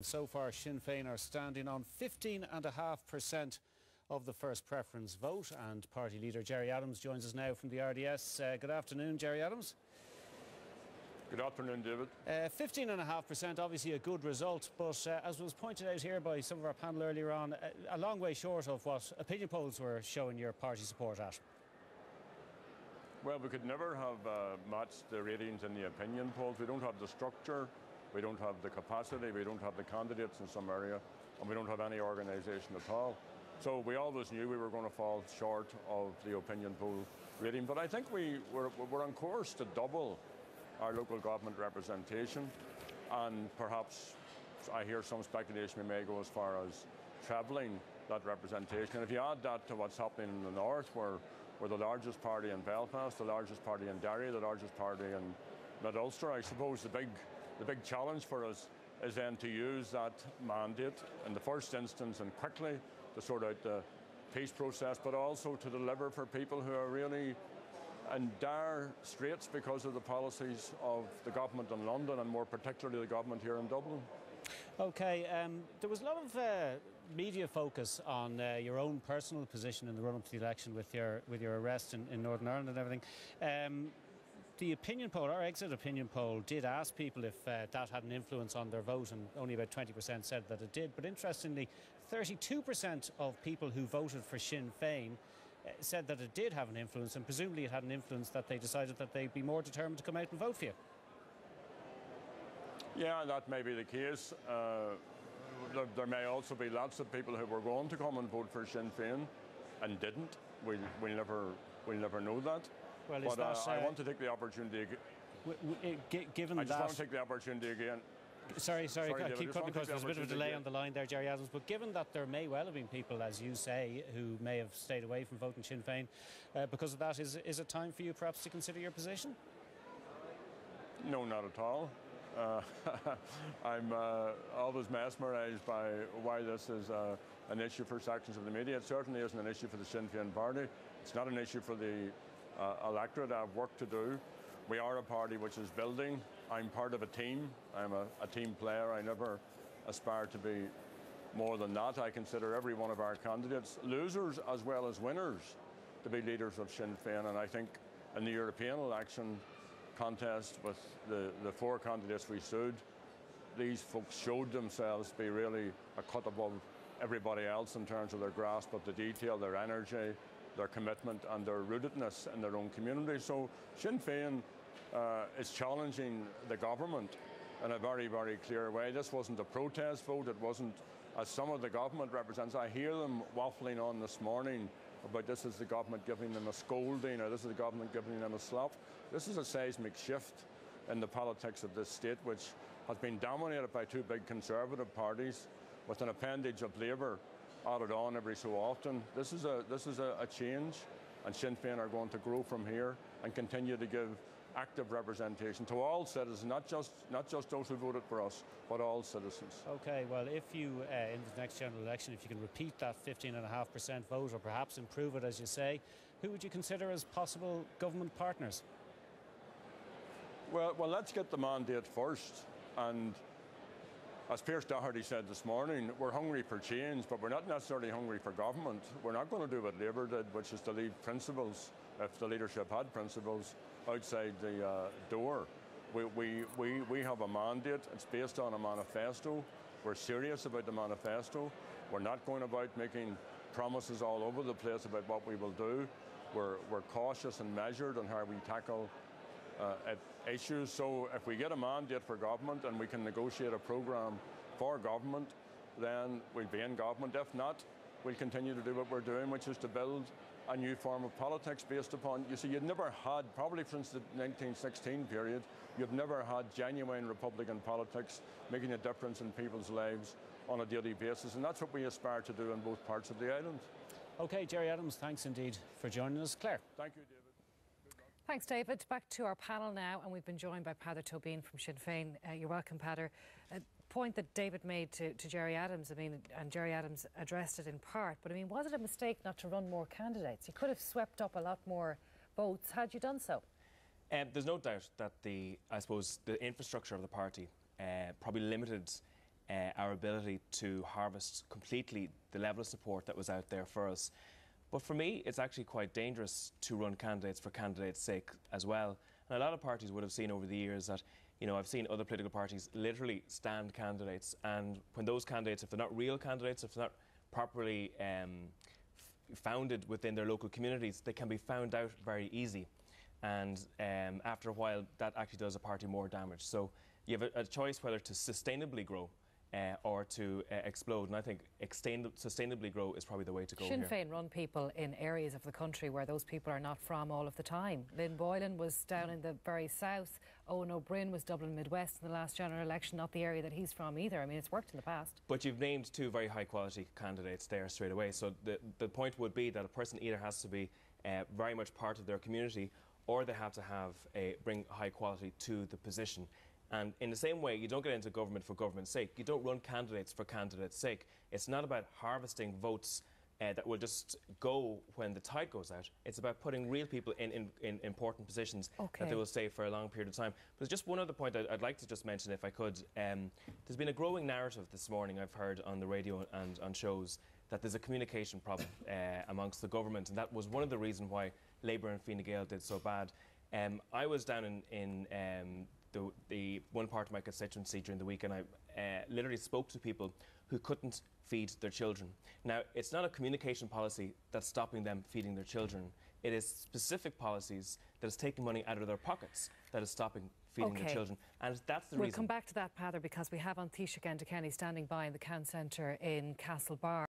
So far, Sinn Féin are standing on 15.5% of the first preference vote, and party leader Gerry Adams joins us now from the RDS. Good afternoon, Gerry Adams. Good afternoon, David. 15.5%, obviously a good result, but as was pointed out here by some of our panel earlier on, a long way short of what opinion polls were showing your party support at. Well, we could never have matched the ratings in the opinion polls. We don't have the structure, we don't have the capacity, we don't have the candidates in some area, and we don't have any organisation at all. So we always knew we were going to fall short of the opinion poll rating. But I think we're on course to double our local government representation, and perhaps I hear some speculation we may go as far as trebling that representation. And if you add that to what's happening in the north, where we're the largest party in Belfast, the largest party in Derry, the largest party in Mid-Ulster, I suppose the big challenge for us is then to use that mandate in the first instance and quickly to sort out the peace process, but also to deliver for people who are really in dire straits because of the policies of the government in London, and more particularly the government here in Dublin. OK, there was a lot of media focus on your own personal position in the run-up to the election with your arrest in Northern Ireland and everything. The opinion poll, our exit opinion poll, did ask people if that had an influence on their vote, and only about 20% said that it did. But interestingly, 32% of people who voted for Sinn Féin said that it did have an influence, and presumably it had an influence that they decided that they'd be more determined to come out and vote for you. Yeah, that may be the case. There may also be lots of people who were going to come and vote for Sinn Féin and didn't. We'll never know that. Well, but I want to take the opportunity. Given I just want to take the opportunity again. Sorry, I keep cutting because there's a bit of a delay on the line there, Gerry Adams. But given that there may well have been people, as you say, who may have stayed away from voting Sinn Féin because of that, is it time for you perhaps to consider your position? No, not at all. I'm always mesmerised by why this is an issue for sections of the media. It certainly isn't an issue for the Sinn Féin party. It's not an issue for the electorate. I have work to do. We are a party which is building. I'm part of a team. I'm a team player. I never aspire to be more than that. I consider every one of our candidates, losers as well as winners, to be leaders of Sinn Féin. And I think in the European election contest with the four candidates we stood, these folks showed themselves to be really a cut above everybody else in terms of their grasp of the detail, their energy, their commitment and their rootedness in their own community. So Sinn Féin is challenging the government in a very, very clear way. This wasn't a protest vote. It wasn't, as some of the government represents. I hear them waffling on this morning about this is the government giving them a scolding, or this is the government giving them a slap. This is a seismic shift in the politics of this state, which has been dominated by two big conservative parties with an appendage of Labour added on every so often. This is a change, and Sinn Féin are going to grow from here and continue to give active representation to all citizens, not just those who voted for us, but all citizens. OK, well, if you, in the next general election, if you can repeat that 15.5% vote, or perhaps improve it, as you say, who would you consider as possible government partners? Well, let's get the mandate first. And as Pierce Doherty said this morning, we're hungry for change, but we're not necessarily hungry for government. We're not going to do what Labour did, which is to leave principles, if the leadership had principles, outside the door. We have a mandate. It's based on a manifesto. We're serious about the manifesto. We're not going about making promises all over the place about what we will do. We're cautious and measured on how we tackle issues. So if we get a mandate for government and we can negotiate a programme for government, then we'll be in government. If not, we'll continue to do what we're doing, which is to build a new form of politics based upon, you see, you'd never had, probably since the 1916 period, you've never had genuine Republican politics making a difference in people's lives on a daily basis, and that's what we aspire to do in both parts of the island. OK, Gerry Adams, thanks indeed for joining us. Claire. Thank you, David. Thanks, David. Back to our panel now, and we've been joined by Peadar Tóibín from Sinn Féin. You're welcome, Peadar. Point that David made to Gerry Adams, I mean, and Gerry Adams addressed it in part, but I mean, was it a mistake not to run more candidates? You could have swept up a lot more votes had you done so. There's no doubt that I suppose the infrastructure of the party probably limited our ability to harvest completely the level of support that was out there for us. But for me, it's actually quite dangerous to run candidates for candidates' sake as well. And a lot of parties would have seen over the years that, you know, I've seen other political parties literally stand candidates, and when those candidates, if they're not real candidates, if they're not properly founded within their local communities, they can be found out very easy. And after a while, that actually does a party more damage. So you have a choice whether to sustainably grow or to explode. And I think sustainably grow is probably the way to go Sinn here. Féin run people in areas of the country where those people are not from all of the time. Lynn Boylan was down in the very south. Owen O'Brien was Dublin Midwest in the last general election, not the area that he's from either. I mean, it's worked in the past. But you've named two very high quality candidates there straight away. So the point would be that a person either has to be very much part of their community, or they have to have bring high quality to the position. And in the same way, you don't get into government for government's sake. You don't run candidates for candidates' sake. It's not about harvesting votes that will just go when the tide goes out. It's about putting real people in important positions that they will stay for a long period of time. But just one other point I'd like to just mention, if I could. There's been a growing narrative this morning, I've heard on the radio and on shows, that there's a communication problem amongst the government, and that was one of the reasons why Labour and Fine Gael did so bad. I was down in the one part of my constituency during the week, and I literally spoke to people who couldn't feed their children. Now, it's not a communication policy that's stopping them feeding their children. It is specific policies that is taking money out of their pockets that is stopping feeding their children. And that's the reason. We'll come back to that, Peadar, because we have on Taoiseach Enda Kenny standing by in the County Centre in Castlebar.